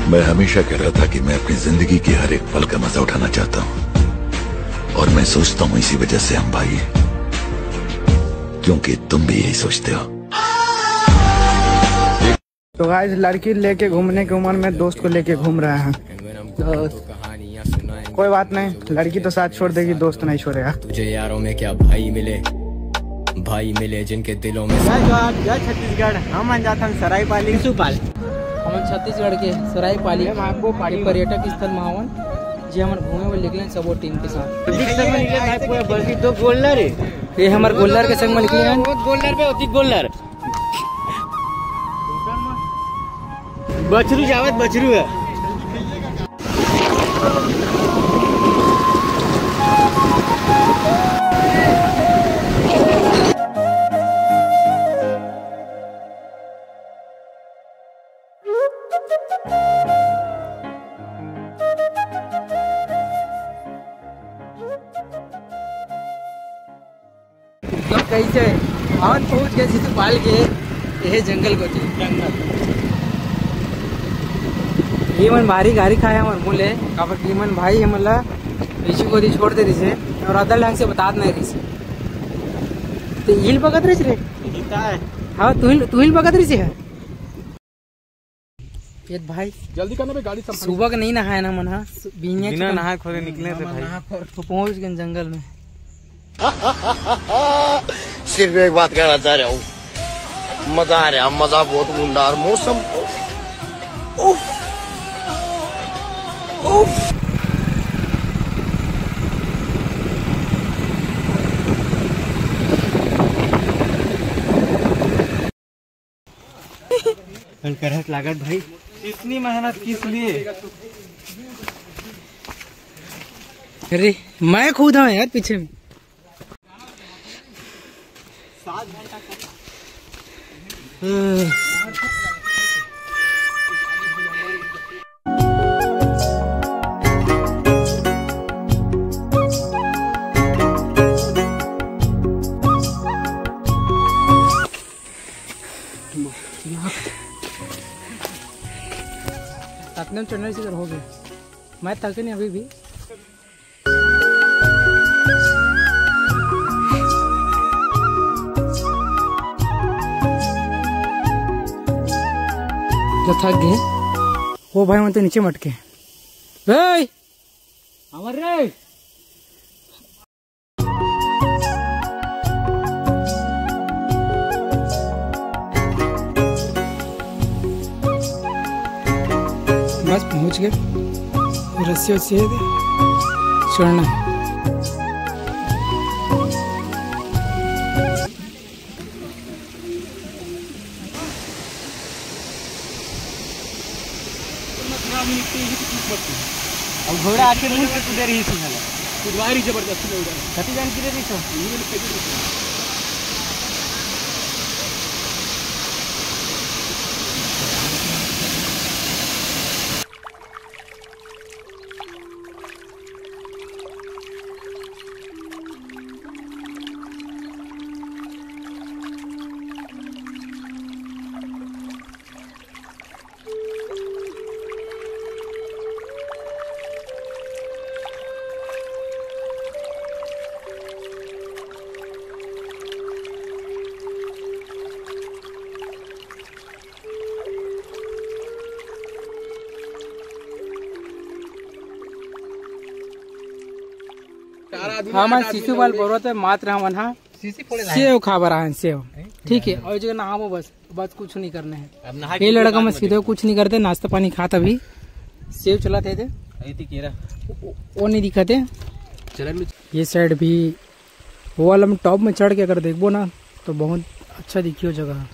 मैं हमेशा कह रहा था कि मैं अपनी जिंदगी के हर एक पल का मजा उठाना चाहता हूँ, और मैं सोचता हूँ इसी वजह से हम भाई हैं, क्योंकि तुम भी यही सोचते हो। तो गाइस लड़की लेके घूमने की उम्र में दोस्त को लेके घूम रहे हैं, तो कोई बात नहीं, लड़की तो साथ छोड़ देगी, दोस्त नहीं छोड़ेगा। तुझे यारों में क्या भाई मिले जिनके दिलों में। जय छत्तीसगढ़, हम जाता हूँ सरायपाली सुपाल। हम छत्तीसगढ़ के सरायपाली पर्यटक स्थल महावन जी हम घूमे हुए निकले सब टीम के साथ। दो गोल्डर है, ये हमारे गोल्डर के संग में निकले हैं। गोल्डर पे होती गोल्डर बछरू जावत बछरू है। कैसे हम पहुंच गए शिशुपाल के ये जंगल को ये मन भारी गाड़ी खाया हमारे बोले काफी कीमन भाई हमला ऋषि को छोड़ दे रही और अदर ढंग से बता नहीं रही तो हिल बगत रही रे। हाँ तू हिल बगत रही है भाई जल्दी करना गाड़ी सुबह का नहीं नहाया ना मन बिना नहा खोले निकले थे भाई, तो पहुंच गए जंगल में। सिर्फ एक बात कहना चाह रहा हूँ, मजा आ रहा, मजा बहुत मुंडार मौसम। उफ, उफ। करहट लागत भाई, इतनी मेहनत किस लिए? अरे मैं खुद हूँ यार पीछे में। अपने चढ़ने से हो गए, मैं थके नहीं अभी भी। जो थक गए वो भाई तो नीचे मटके अमर रे बस पहुंच गए, रस्सी से चढ़ना है। अब घोड़ा आके मुंह से कुदे रही थी साला, कुदवारी जबरदस्ती ले उड़ा कति जान किरे रही छो। हम शिशुपाल पर्वत मात्र हम सेव खा बरा है सेव, ठीक है। और जगह नहावो बस कुछ नहीं करना है। ये लड़का में सीधे कुछ नहीं करते, नाश्ता पानी खाता भी सेव चलाते थे वो नहीं दिखाते। ये साइड भी वो वाला में टॉप में चढ़ के अगर देखबो ना तो बहुत अच्छा दिखियो जगह।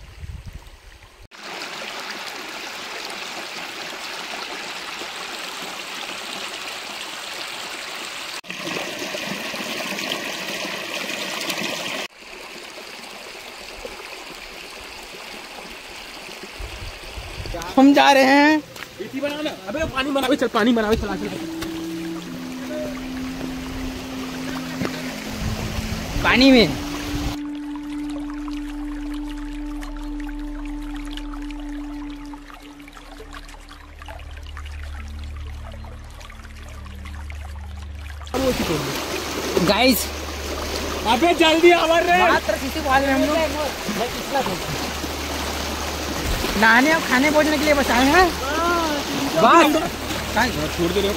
हम जा रहे हैं अबे पानी बनावे चल, पानी बनावे चला पानी में। गाइस अबे जल्दी आवर रे। मात्र किसी वाले में हम लोग नहाने और खाने पहुंचने के लिए बस आए हैं। बस छोड़ दे रहे हो।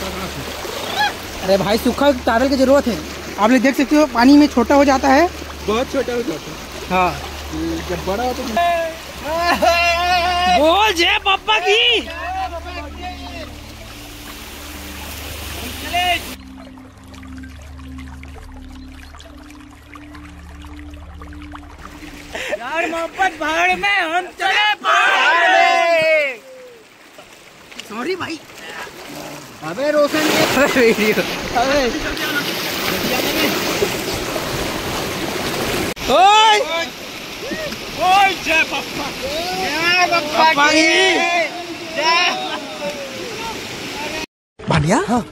अरे भाई सूखा टावल की जरूरत है। आप लोग देख सकते हो पानी में छोटा हो जाता है, बहुत छोटा हो जाता है। हाँ जब बड़ा हो तो बोल जय पापा की। यार मोहब्बत पहाड़ में, हम चले पहाड़ में। सॉरी भाई। अबे रोशन वीडियो। अबे ओए ओए जय पप्पा। जय पापा की जय। भानिया हाँ।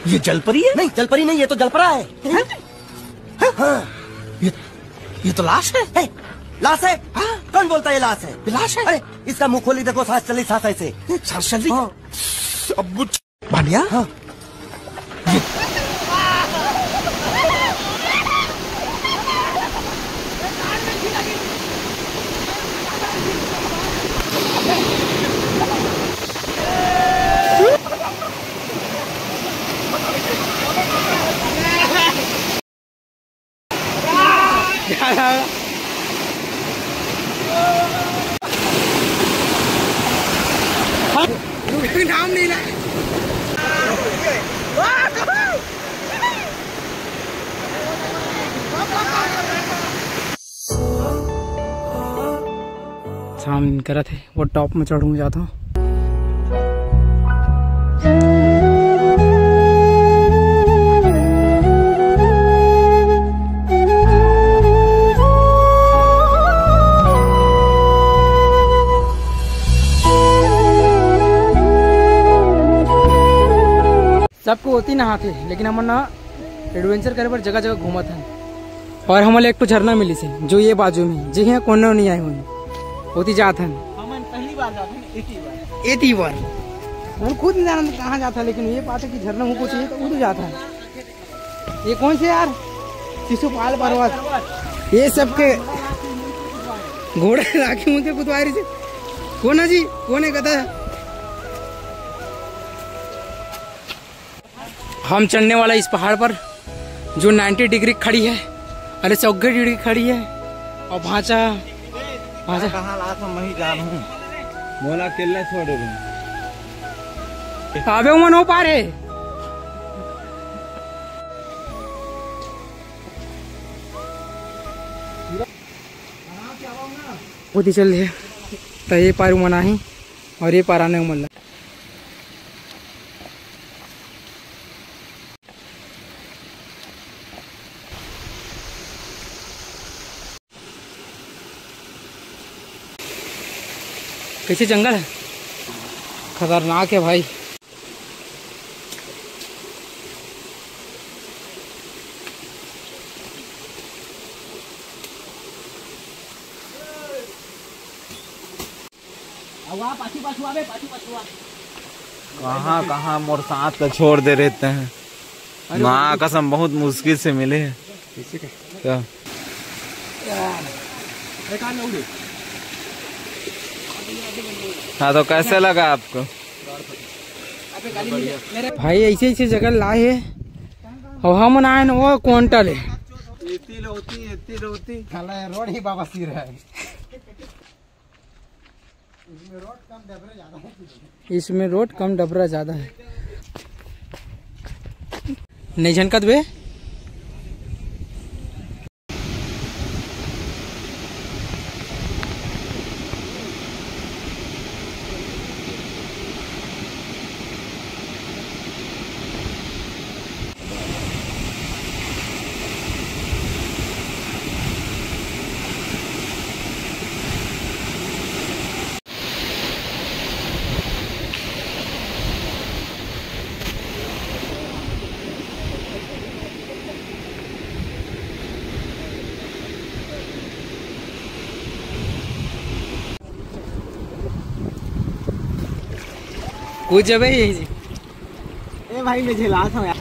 ये जलपरी है? नहीं जलपरी नहीं, ये तो जलपरा है। हाँ। ये तो लाश है। लाश है? हाँ। कौन बोलता है लाश है? लाश है? अरे इसका मुंह खोली देखो, सांस चली, सांस ऐसे सांस चली। हाँ। अब भानिया हाँ। नाम नहीं ना। सामने करा थे वो टॉप में चढ़ूंगा जाता हूँ। सबको होती नहाते, लेकिन हम ना एडवेंचर करे पर जगह जगह घूमत हैं। और हमारे एक तो झरना मिली से जो ये बाजू में जी है, कोनो नहीं आए हुए होती जात हैं। हम पहली बार जाते हैं, एती बार हम खुद नहीं जाना कहाँ जाता है, लेकिन ये बात है कि झरना हमको चाहिए तो उधर जाता है। ये कौन से यार शिशुपाल पर्वत, ये सबके घोड़े राखी मुझे कुतवारी से कौन है जी, कौन है कहता है। हम चढ़ने वाला इस पहाड़ पर जो 90 डिग्री खड़ी है, अरे 100 डिग्री खड़ी है। और भांचा कहाँ लाश में मैं ही जान हूँ। मोला किला छोड़ दूँ। अबे वो मन हो पा रहे। बहुत ही चल रही है तो ये पार मना ही और ये पार आने को मन। कैसे जंगल है, खतरनाक है भाई। कहाँ कहाँ मोर साथ तो छोड़ दे रहते हैं। माँ कसम बहुत मुश्किल से मिले हैं। क्या हाँ, तो कैसे लगा आपको भाई? ऐसे ऐसे जगह लाए है और हम आए न वो क्वांटल है। रोड ही बाबा सिर है। इसमें रोड कम डबरा ज्यादा है। नहीं झनकत बे। कुछ जब ए भाई मैं झेला था यार।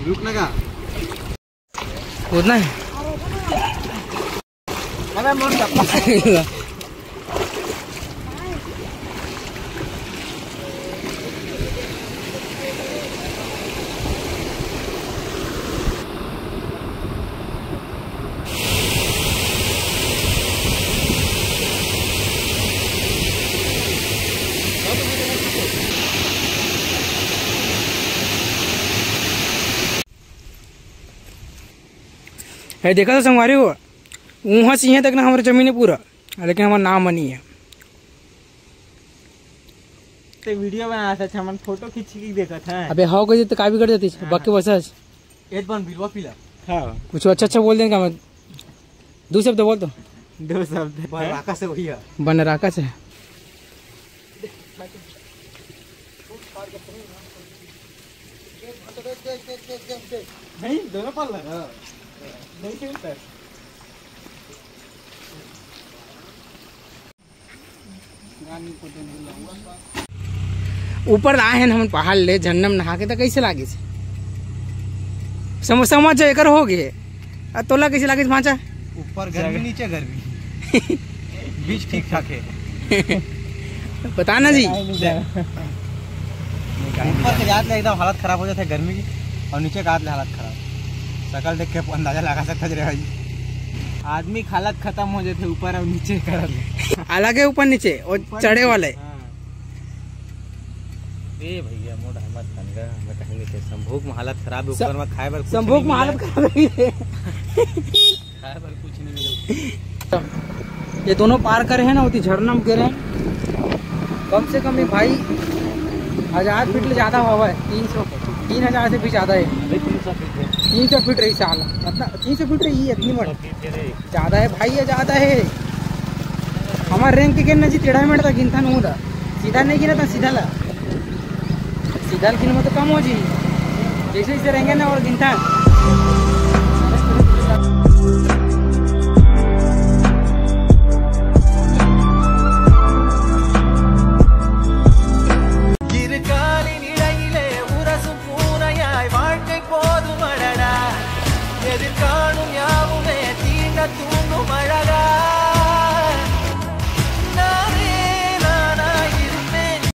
रुकने का उतना है। है देखा था संगवारी को वहाँ से यहाँ तक ना हमारा जमीन है पूरा, लेकिन हमारा नाम नहीं है। तो वीडियो बना था हम फोटो खींच के देखा था। अबे हाँ कह तो काफी कर देती बाकी बस एक बार बिलवा पिला। हाँ कुछ अच्छा बोल देंगे मैं 2 शब्द बोल तो 2 शब्द राका से वही है बन राका से। नहीं दोनों पल नहीं खेलता। ऊपर आए हैं हम पहाड़ ले झरना में नहा के तो कैसे लागे से समझ एकर हो गए। तोला कैसे लागे भाचा? ऊपर गर्मी नीचे गर्मी बीच ठीक ठाक है। बताना जी। ऊपर के जात ले एकदम हालत खराब हो जाता है गर्मी की, और नीचे का हाथ ले हालत खराब। शकल देख के अंदाजा लगा सकता है भाई। आदमी हालत खत्म हो जाते ऊपर और नीचे कर अलग है ऊपर नीचे और चढ़े वाले। ए भैया मोड़ मत तंगा मैं कहेंगे कि संभोग में हालत खराब है, ऊपर में खाए बर संभोग में हालत खराब है। खाए बर कुछ नहीं मिले। ये दोनों पार करे हैं ना उसी झरना में गिरे हैं। कम से कम ये भाई 1000 फीट ले ज्यादा हवा है। 3000 से भी ज्यादा है। 300 फीट रही साल मतलब 300 फीट रही है इतनी बड़ी ज्यादा है भाई, ये ज्यादा है। हमारे रैंक के गिनना जी 13 मिनट तक गिनता नहीं होता, सीधा नहीं गिना था सीधा ला सीधा गिन में तो कम हो जी जैसे जैसे रहेंगे ना और गिनता। எதிர்காணும் யாவுமே தீண்ட தூங்கும் அழகா